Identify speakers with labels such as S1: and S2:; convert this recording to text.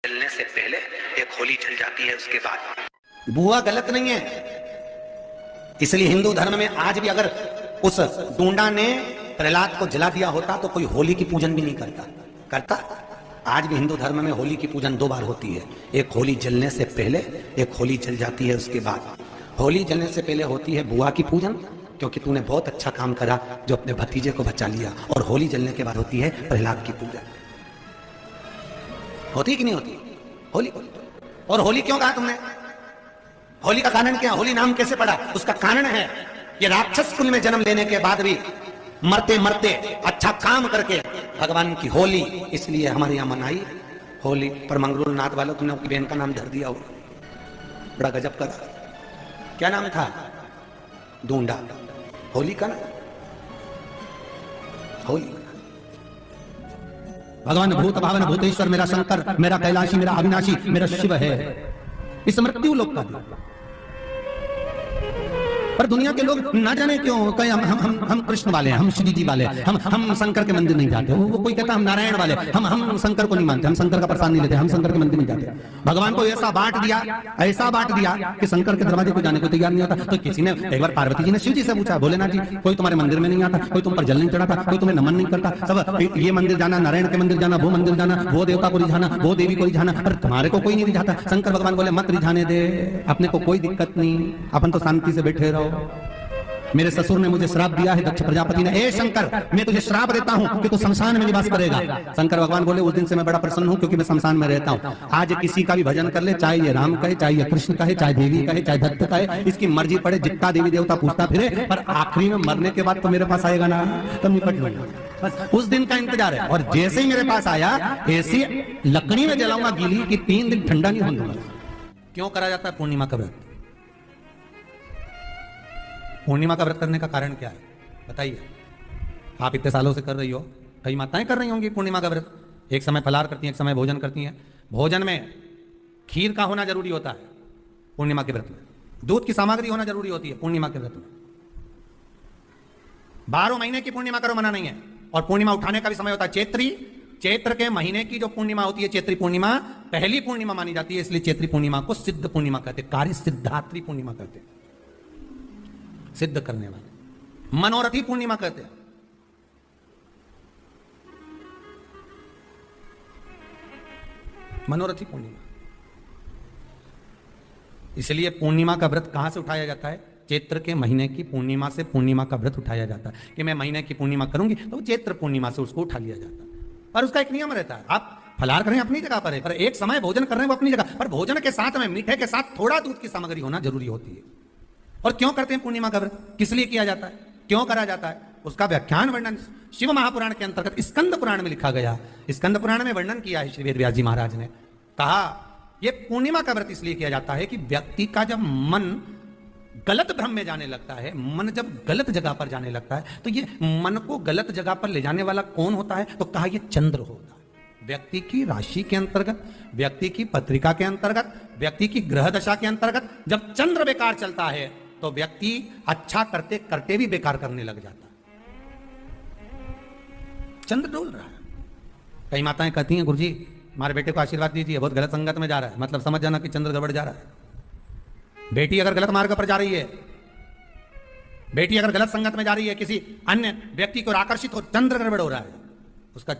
S1: जलने से पहले एक होली जल जाती है, उसके बाद।
S2: बुआ गलत नहीं है, इसलिए हिंदू धर्म में आज भी अगर उस डूंडा ने प्रहलाद को जला दिया होता तो कोई होली की पूजन भी नहीं करता। आज भी हिंदू धर्म में होली की पूजन 2 बार होती है, एक होली जलने से पहले, एक होली जल जाती है उसके बाद। होली जलने से पहले होती है बुआ की पूजन, क्योंकि तूने बहुत अच्छा काम करा जो अपने भतीजे को बचा लिया, और होली जलने के बाद होती है प्रहलाद की पूजन। होती कि नहीं होती होली? और होली क्यों कहा तुमने? होली का कारण क्या? होली नाम कैसे पड़ा? उसका कारण है ये राक्षस कुल में जन्म लेने के बाद भी मरते मरते अच्छा काम करके भगवान की होली, इसलिए हमारे यहां मनाई होली। पर मंगरूल नाथ वालों, तुमने अपनी बहन का नाम धर दिया हो, बड़ा गजब का। क्या नाम था? डूंडा। होली का ना, होली।
S3: भगवान भूत भावन भूतेश्वर मेरा शंकर, मेरा कैलाशी, मेरा अविनाशी, मेरा शिव है। इस मृत्यु लोक का पर दुनिया के लोग ना जाने क्यों कहीं हम कृष्ण वाले हैं, हम श्री जी वाले हैं, हम शंकर के मंदिर नहीं जाते। वो कोई कहता हम नारायण वाले, हम शंकर को नहीं मानते, हम शंकर का प्रसाद नहीं लेते, हम शंकर के मंदिर नहीं जाते। भगवान को ऐसा बांट दिया कि शंकर के दरवाजे को जाने को तैयार नहीं होता। तो किसी ने एक बार पार्वती जी ने शिव जी से पूछा, भोलेनाथ जी, कोई तुम्हारे मंदिर में नहीं आता, कोई तुम पर जल नहीं चढ़ाता, कोई तुम्हें नमन नहीं करता, सब ये मंदिर जाना, नारायण के मंदिर जाना, वो मंदिर जाना, वो देवता को रिझाना, वो देवी को रिझाना, पर तुम्हारे को कोई नहीं रिझाता। शंकर भगवान बोले मत रिझाने दे, अपने को कोई दिक्कत नहीं, अपन तो शांति से बैठे रहो। मेरे ससुर ने मुझे श्राप दिया है, दक्ष प्रजापति ने, ए शंकर मैं तुझे श्राप देता हूं कि तू शमशान में निवास करेगा। शंकर भगवान बोले उस दिन से मैं बड़ा प्रसन्न हूं, क्योंकि मैं शमशान में रहता हूं। आज किसी का भी भजन कर ले, चाहे ये राम कहे, चाहे ये कृष्ण कहे, चाहे देवी कहे, चाहे दत्त कहे, इसकी मर्जी पड़े, जितना देवी देवता पूछता फिरे, पर आखिरी में मरने के बाद तो मेरे पास आएगा ना, तो निपट लूंगा। बस उस दिन का इंतजार है। और जैसे ही मेरे पास आया, ऐसी लकड़ी में जलाऊंगा गीली कि 3 दिन ठंडा नहीं होने दूंगा। क्यों करा जाता है पूर्णिमा का व्रत? पूर्णिमा का व्रत करने का कारण क्या है बताइए? आप इतने सालों से कर रही हो, कई माताएं कर रही होंगी पूर्णिमा का व्रत। एक समय फलाहार करती हैं, एक समय भोजन करती हैं। भोजन में खीर का होना जरूरी होता है पूर्णिमा के व्रत में, दूध की सामग्री होना जरूरी होती है पूर्णिमा के व्रत में। 12 महीने की पूर्णिमा करो, मना नहीं है। और पूर्णिमा उठाने का भी समय होता है चैत्री। चैत्र के महीने की जो पूर्णिमा होती है, चैत्री पूर्णिमा पहली पूर्णिमा मानी जाती है, इसलिए चैत्री पूर्णिमा को सिद्ध पूर्णिमा कहते हैं, कार्य सिद्धात्री पूर्णिमा कहते हैं, सिद्ध करने वाले। मनोरथी पूर्णिमा कहते हैं। मनोरथी पूर्णिमा। इसलिए पूर्णिमा का व्रत कहां से उठाया जाता है? चैत्र के महीने की पूर्णिमा से पूर्णिमा का व्रत उठाया जाता है कि मैं महीने की पूर्णिमा करूंगी, तो चैत्र पूर्णिमा से उसको उठा लिया जाता है। पर उसका एक नियम रहता है, आप फलाहार करें अपनी जगह पर है, पर एक समय भोजन कर रहे हैं वो अपनी जगह पर, भोजन के साथ में मीठे के साथ थोड़ा दूध की सामग्री होना जरूरी होती है। और क्यों करते हैं पूर्णिमा का व्रत? किस लिए किया जाता है, क्यों करा जाता है? उसका व्याख्यान वर्णन शिव महापुराण के अंतर्गत स्कंद पुराण में लिखा गया। स्कंद पुराण में वर्णन किया है श्री वेद व्यास जी महाराज ने। कहा यह पूर्णिमा का व्रत इसलिए किया जाता है कि व्यक्ति का जब मन गलत भ्रम में जाने लगता है, मन जब गलत जगह पर जाने लगता है, तो ये मन को गलत जगह पर ले जाने वाला कौन होता है? तो कहा यह चंद्र होता है। व्यक्ति की राशि के अंतर्गत, व्यक्ति की पत्रिका के अंतर्गत, व्यक्ति की ग्रह दशा के अंतर्गत जब चंद्र बेकार चलता है, तो व्यक्ति अच्छा करते करते भी बेकार करने लग जाता है। चंद्र डोल रहा है। कई माताएं कहती हैं, गुरुजी हमारे बेटे को आशीर्वाद दीजिए, बहुत गलत संगत में जा रहा है, मतलब समझ जाना कि चंद्र गड़बड़ जा रहा है। बेटी अगर गलत मार्ग पर जा रही है, बेटी अगर गलत संगत में जा रही है, किसी अन्य व्यक्ति को आकर्षित हो, चंद्र गड़बड़ हो रहा है, उसका